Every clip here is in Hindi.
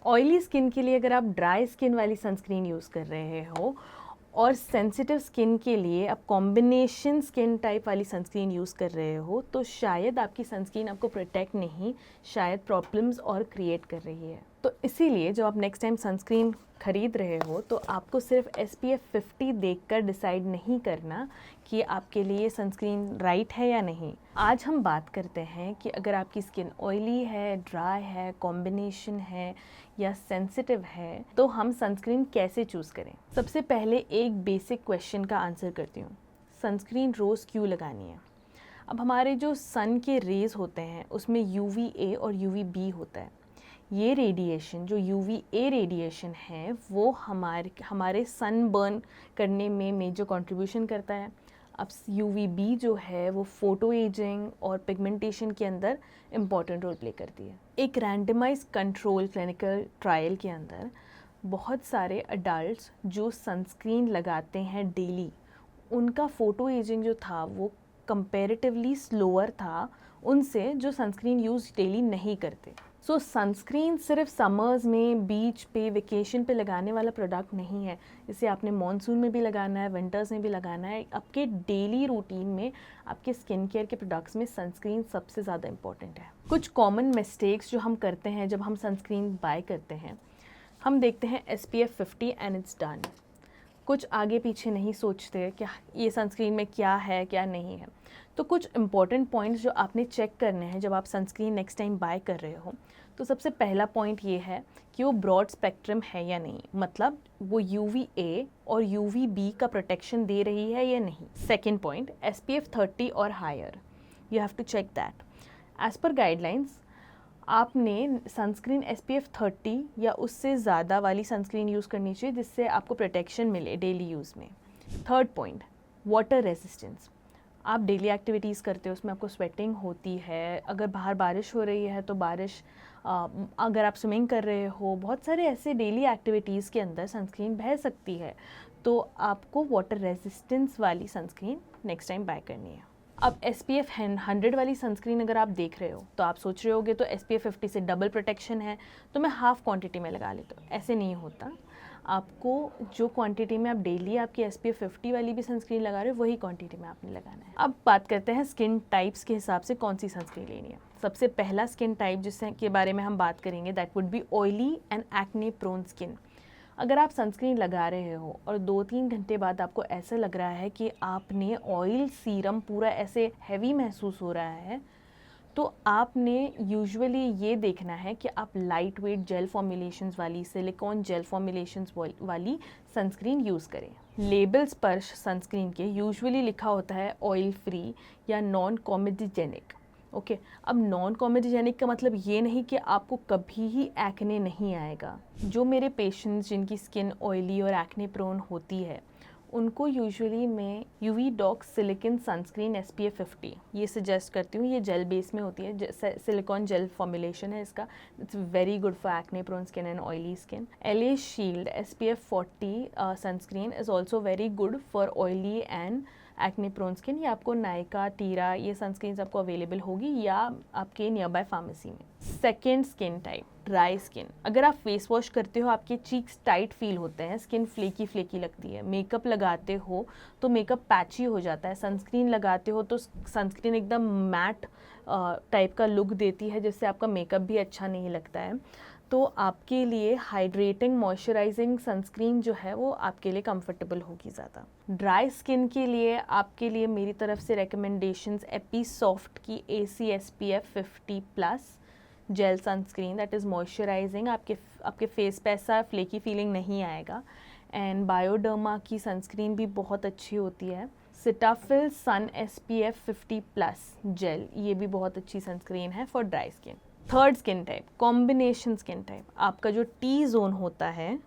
ऑयली स्किन के लिए अगर आप ड्राई स्किन वाली सनस्क्रीन यूज़ कर रहे हो और सेंसिटिव स्किन के लिए आप कॉम्बिनेशन स्किन टाइप वाली सनस्क्रीन यूज़ कर रहे हो तो शायद आपकी सनस्क्रीन आपको प्रोटेक्ट नहीं, शायद प्रॉब्लम्स और क्रिएट कर रही है। तो इसीलिए जब आप नेक्स्ट टाइम सनस्क्रीन खरीद रहे हो तो आपको सिर्फ SPF 50 देखकर डिसाइड नहीं करना कि आपके लिए सनस्क्रीन राइट है या नहीं। आज हम बात करते हैं कि अगर आपकी स्किन ऑयली है, ड्राई है, कॉम्बिनेशन है या सेंसिटिव है तो हम सनस्क्रीन कैसे चूज़ करें। सबसे पहले एक बेसिक क्वेश्चन का आंसर करती हूँ, सनस्क्रीन रोज़ क्यों लगानी है। अब हमारे जो सन के रेज़ होते हैं उसमें UVA और UVB होता है। ये रेडिएशन जो UVA रेडिएशन है वो हमारे सन बर्न करने में मेजर कंट्रीब्यूशन करता है। अब UVB जो है वो फोटो एजिंग और पिगमेंटेशन के अंदर इम्पॉर्टेंट रोल प्ले करती है। एक रैंडमाइज कंट्रोल क्लिनिकल ट्रायल के अंदर बहुत सारे अडल्ट्स जो सनस्क्रीन लगाते हैं डेली, उनका फ़ोटो एजिंग जो था वो कंपैरेटिवली स्लोअर था उनसे जो सनस्क्रीन यूज़ डेली नहीं करते। सो सनस्क्रीन सिर्फ समर्स में बीच पे वेकेशन पे लगाने वाला प्रोडक्ट नहीं है। इसे आपने मॉनसून में भी लगाना है, विंटर्स में भी लगाना है। आपके डेली रूटीन में आपके स्किन केयर के प्रोडक्ट्स में सनस्क्रीन सबसे ज़्यादा इंपॉर्टेंट है। कुछ कॉमन मिस्टेक्स जो हम करते हैं जब हम सनस्क्रीन बाय करते हैं, हम देखते हैं SPF 50 एंड इट्स डन। कुछ आगे पीछे नहीं सोचते कि ये सनस्क्रीन में क्या है क्या नहीं है। तो कुछ इंपॉर्टेंट पॉइंट्स जो आपने चेक करने हैं जब आप सनस्क्रीन नेक्स्ट टाइम बाय कर रहे हो, तो सबसे पहला पॉइंट ये है कि वो ब्रॉड स्पेक्ट्रम है या नहीं, मतलब वो UVA और UVB का प्रोटेक्शन दे रही है या नहीं। सेकेंड पॉइंट, SPF 30 और higher, you have to check that. As per guidelines आपने सनस्क्रीन SPF 30 या उससे ज़्यादा वाली सनस्क्रीन यूज़ करनी चाहिए जिससे आपको प्रोटेक्शन मिले डेली यूज़ में। Third point, water resistance. आप डेली एक्टिविटीज़ करते हो, उसमें आपको स्वेटिंग होती है, अगर बाहर बारिश हो रही है तो बारिश, अगर आप स्विमिंग कर रहे हो, बहुत सारे ऐसे डेली एक्टिविटीज़ के अंदर सनस्क्रीन बह सकती है, तो आपको वाटर रेजिस्टेंस वाली सनस्क्रीन नेक्स्ट टाइम बाय करनी है। अब SPF 100 वाली सनस्क्रीन अगर आप देख रहे हो तो आप सोच रहे होगे तो SPF 50 से डबल प्रोटेक्शन है तो मैं हाफ़ क्वांटिटी में लगा लेता हूँ। ऐसे नहीं होता, आपको जो क्वांटिटी में आप डेली आपकी SPF 50 वाली भी सनस्क्रीन लगा रहे हो वही क्वांटिटी में आपने लगाना है। अब बात करते हैं स्किन टाइप्स के हिसाब से कौन सी सनस्क्रीन लेनी है। सबसे पहला स्किन टाइप जिससे के बारे में हम बात करेंगे that would be oily and acne prone skin. अगर आप सनस्क्रीन लगा रहे हो और 2-3 घंटे बाद आपको ऐसा लग रहा है कि आपने ऑयल सीरम पूरा ऐसे हैवी महसूस हो रहा है, तो आपने यूजुअली ये देखना है कि आप लाइट वेट जेल फॉर्मुलेशंस वाली, सिलिकॉन जेल फॉर्मुलेशंस वाली सनस्क्रीन यूज़ करें। लेबल्स पर सनस्क्रीन के यूजुअली लिखा होता है ऑयल फ्री या नॉन कॉमेडोजेनिक। ओके, अब नॉन कॉमेडोजेनिक का मतलब ये नहीं कि आपको कभी ही एक्ने नहीं आएगा। जो मेरे पेशेंट्स जिनकी स्किन ऑयली और एक्ने प्रोन होती है उनको यूजुअली मैं UV-डॉक्स सिलिकॉन सनस्क्रीन SPF 50 ये सजेस्ट करती हूँ। ये जेल बेस में होती है, सिलिकॉन जेल फॉर्मुलेशन है इसका। It's very good for acne prone skin and oily skin. LA shield SPF 40 sunscreen is also very good for oily and acne prone skin. ये आपको नायका, टीरा, ये सनस्क्रीन आपको अवेलेबल होगी या आपके नियर बाय फार्मेसी में। Second skin type, dry skin. अगर आप फेस वॉश करते हो आपके चीक्स टाइट फील होते हैं, स्किन फ्लेकी फ्लेकी लगती है, मेकअप लगाते हो तो मेकअप पैची हो जाता है, सनस्क्रीन लगाते हो तो सनस्क्रीन एकदम मैट टाइप का लुक देती है जिससे आपका मेकअप भी अच्छा नहीं लगता है, तो आपके लिए हाइड्रेटिंग मॉइस्चराइजिंग सनस्क्रीन जो है वो आपके लिए कंफर्टेबल होगी ज़्यादा। ड्राई स्किन के लिए आपके लिए मेरी तरफ से रिकमेंडेशंस एपीसॉफ्ट की AC SPF 50+ jail sunscreen that is moisturising, आपके फेस पे ऐसा फ्लेकी फीलिंग नहीं आएगा। एंड बायोडर्मा की सनस्क्रीन भी बहुत अच्छी होती है। सिटाफिल सन SPF 50+ जेल, ये भी बहुत अच्छी सनस्क्रीन है for dry skin. Third skin type, combination skin type. आपका जो T जोन होता है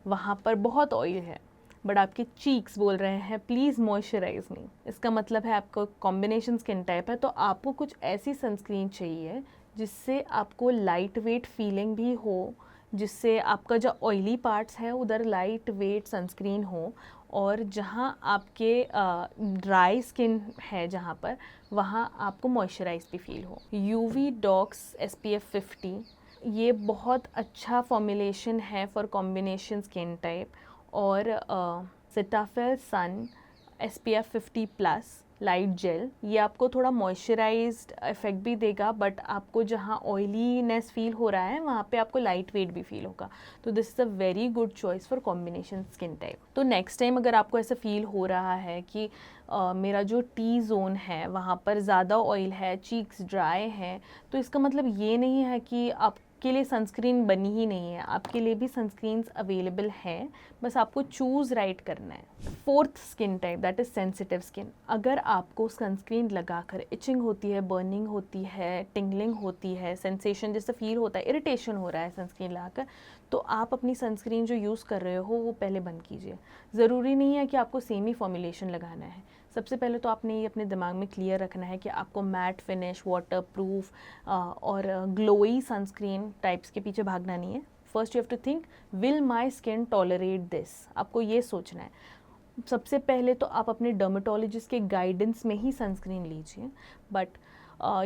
वहाँ पर बहुत ऑयल है बट आपके चीक्स बोल रहे हैं प्लीज़ मॉइस्चराइज मी। इसका मतलब है आपको कॉम्बिनेशन स्किन टाइप है तो आपको कुछ ऐसी सनस्क्रीन चाहिए जिससे आपको लाइट वेट फीलिंग भी हो, जिससे आपका जो ऑयली पार्ट्स है उधर लाइट वेट सनस्क्रीन हो, और जहाँ आपके ड्राई स्किन है जहाँ पर, वहाँ आपको मॉइस्चराइज भी फील हो। UV-डॉक्स SPF 50 ये बहुत अच्छा फॉर्मुलेशन है फॉर कॉम्बिनेशन स्किन टाइप। और सिटाफिल सन SPF 50+ लाइट जेल, ये आपको थोड़ा मॉइस्चराइज्ड इफेक्ट भी देगा, बट आपको जहाँ ऑयलीनेस फील हो रहा है वहाँ पे आपको लाइट वेट भी फील होगा। तो this is a very good choice for combination skin type. तो नेक्स्ट टाइम अगर आपको ऐसा फील हो रहा है कि मेरा जो टी जोन है वहाँ पर ज़्यादा ऑयल है, चीक्स ड्राई हैं, तो इसका मतलब ये नहीं है कि आपके लिए सनस्क्रीन बनी ही नहीं है। आपके लिए भी सनस्क्रीन्स अवेलेबल हैं, बस आपको चूज़ राइट करना है। Fourth skin type, that is sensitive skin. अगर आपको सनस्क्रीन लगाकर इचिंग होती है, बर्निंग होती है, टिंगलिंग होती है, सेंसेशन जैसे फील होता है, इरिटेशन हो रहा है सनस्क्रीन लगाकर, तो आप अपनी सनस्क्रीन जो यूज़ कर रहे हो वो पहले बंद कीजिए। ज़रूरी नहीं है कि आपको सेम ही फॉर्मुलेशन लगाना है। सबसे पहले तो आपने ये अपने दिमाग में क्लियर रखना है कि आपको मैट फिनिश, वाटर प्रूफ और ग्लोई सनस्क्रीन टाइप्स के पीछे भागना नहीं है। First you have to think, will my skin tolerate this? आपको ये सोचना है। सबसे पहले तो आप अपने डर्मेटोलॉजिस्ट के गाइडेंस में ही सनस्क्रीन लीजिए, बट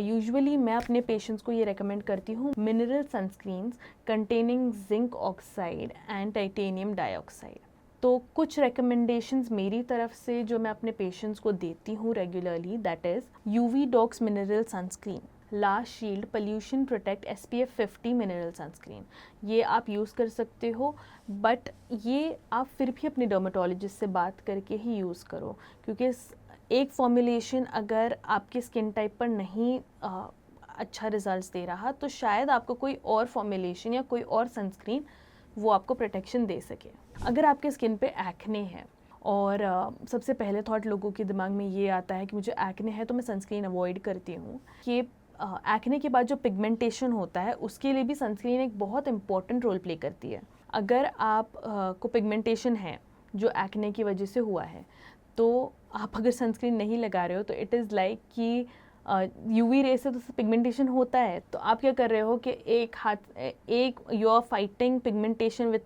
यूजुअली मैं अपने पेशेंट्स को ये रेकमेंड करती हूँ mineral sunscreens containing zinc oxide and titanium dioxide. तो कुछ रिकमेंडेशंस मेरी तरफ से जो मैं अपने पेशेंट्स को देती हूँ regularly, that is UV Doux mineral sunscreen, last shield pollution protect SPF 50 mineral sunscreen. ये आप यूज़ कर सकते हो, बट ये आप फिर भी अपने डर्मेटोलॉजिस्ट से बात करके ही यूज़ करो, क्योंकि एक फॉर्मुलेशन अगर आपके स्किन टाइप पर नहीं अच्छा रिजल्ट्स दे रहा, तो शायद आपको कोई और फॉर्मुलेशन या कोई और सनस्क्रीन वो आपको प्रोटेक्शन दे सके। अगर आपके स्किन पे एक्ने है और सबसे पहले थॉट लोगों के दिमाग में ये आता है कि मुझे एक्ने है तो मैं सनस्क्रीन अवॉइड करती हूँ। ये एक्ने के बाद जो पिगमेंटेशन होता है उसके लिए भी सनस्क्रीन एक बहुत इंपॉर्टेंट रोल प्ले करती है। अगर आप को पिगमेंटेशन है जो एक्ने की वजह से हुआ है, तो आप अगर सनस्क्रीन नहीं लगा रहे हो तो इट इज़ लाइक कि यूवी रे से तो पिगमेंटेशन होता है, तो आप क्या कर रहे हो कि एक you are fighting pigmentation with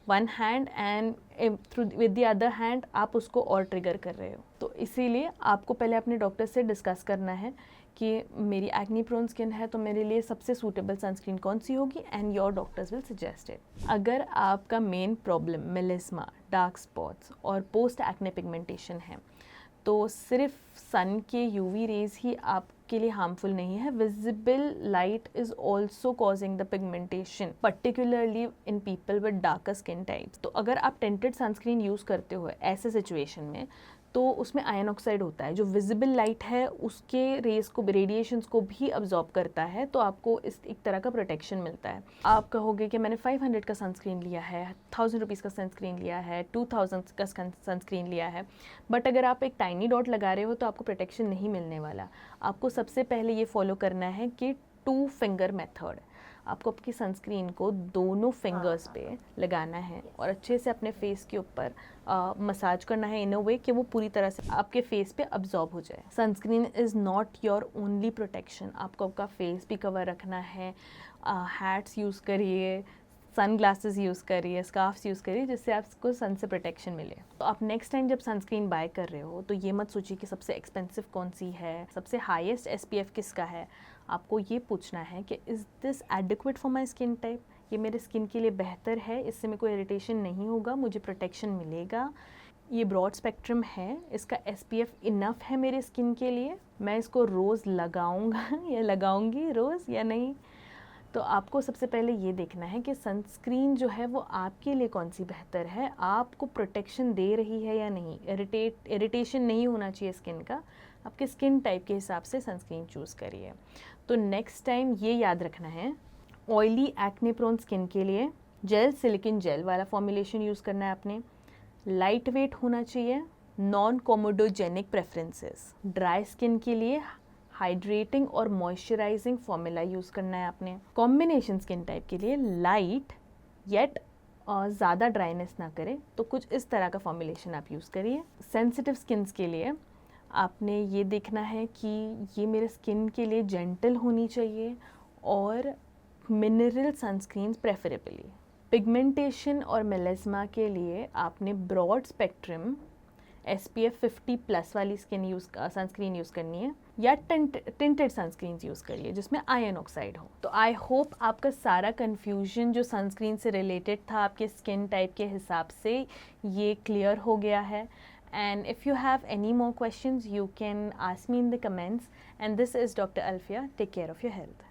one hand and through with the other hand आप उसको और ट्रिगर कर रहे हो। तो इसीलिए आपको पहले अपने डॉक्टर से डिस्कस करना है कि मेरी एक्ने प्रोन स्किन है तो मेरे लिए सबसे सूटेबल सनस्क्रीन कौन सी होगी, and your doctors will suggest it. अगर आपका मेन प्रॉब्लम मेलिस्मा, डार्क स्पॉट्स और पोस्ट एक्ने पिगमेंटेशन है, तो सिर्फ सन के यूवी रेज ही आपके लिए हार्मफुल नहीं है। Visible light is also causing the pigmentation, particularly in people with darker skin types. तो अगर आप टेंटेड सनस्क्रीन यूज़ करते हो ऐसे सिचुएशन में, तो उसमें आयन ऑक्साइड होता है जो विजिबल लाइट है उसके रेज को, रेडिएशंस को भी अब्जॉर्ब करता है, तो आपको इस एक तरह का प्रोटेक्शन मिलता है। आप कहोगे कि मैंने 500 का सनस्क्रीन लिया है, 1000 रुपीज़ का सनस्क्रीन लिया है, 2000 का सनस्क्रीन लिया है, बट अगर आप एक टाइनी डॉट लगा रहे हो तो आपको प्रोटेक्शन नहीं मिलने वाला। आपको सबसे पहले ये फॉलो करना है कि 2 फिंगर मेथड। आपको आपकी सनस्क्रीन को दोनों फिंगर्स पे लगाना है और अच्छे से अपने फेस के ऊपर मसाज करना है इन अ वे कि वो पूरी तरह से आपके फेस पे अब्जॉर्ब हो जाए। Sunscreen is not your only protection, आपको आपका फेस भी कवर रखना है। हैट्स यूज़ करिए, सन ग्लासेस यूज़ करिए, स्कार्फ्स यूज़ करिए, जिससे आपको सन से प्रोटेक्शन मिले। तो आप नेक्स्ट टाइम जब सनस्क्रीन बाय कर रहे हो तो ये मत सोचिए कि सबसे एक्सपेंसिव कौन सी है, सबसे हाईएस्ट SPF किसका है। आपको ये पूछना है कि is this adequate for my skin type, ये मेरे स्किन के लिए बेहतर है, इससे मेरे को इरिटेशन नहीं होगा, मुझे प्रोटेक्शन मिलेगा, ये ब्रॉड स्पेक्ट्रम है, इसका SPF इनफ है मेरे स्किन के लिए, मैं इसको रोज़ लगाऊंगा या लगाऊंगी रोज़ या नहीं। तो आपको सबसे पहले ये देखना है कि सनस्क्रीन जो है वो आपके लिए कौन सी बेहतर है, आपको प्रोटेक्शन दे रही है या नहीं, इरिटेशन नहीं होना चाहिए स्किन का। आपके स्किन टाइप के हिसाब से सनस्क्रीन चूज़ करिए। तो नेक्स्ट टाइम ये याद रखना है, ऑयली एक्ने प्रोन स्किन के लिए जेल सिलिकॉन जेल वाला फॉर्मुलेशन यूज़ करना है आपने। लाइट वेट होना चाहिए, non comedogenic preferences. Dry skin के लिए हाइड्रेटिंग और मॉइस्चराइजिंग फॉर्मूला यूज़ करना है आपने। कॉम्बिनेशन स्किन टाइप के लिए लाइट येट ज़्यादा ड्राइनेस ना करे, तो कुछ इस तरह का फॉर्मुलेशन आप यूज़ करिए। सेंसिटिव स्किन्स के लिए आपने ये देखना है कि ये मेरे स्किन के लिए जेंटल होनी चाहिए और मिनरल सनस्क्रीन प्रेफरेबली। पिगमेंटेशन और मेलिस्मा के लिए आपने ब्रॉड स्पेक्ट्रम SPF 50+ वाली सनस्क्रीन यूज़ करनी है, या टिंटेड सनस्क्रीन यूज़ करिए जिसमें आयरन ऑक्साइड हो। तो आई होप आपका सारा कन्फ्यूजन जो सनस्क्रीन से रिलेटेड था आपके स्किन टाइप के हिसाब से ये क्लियर हो गया है। And if you have any more questions, you can ask me in the comments. And this is Dr. Alfia. Take care of your health.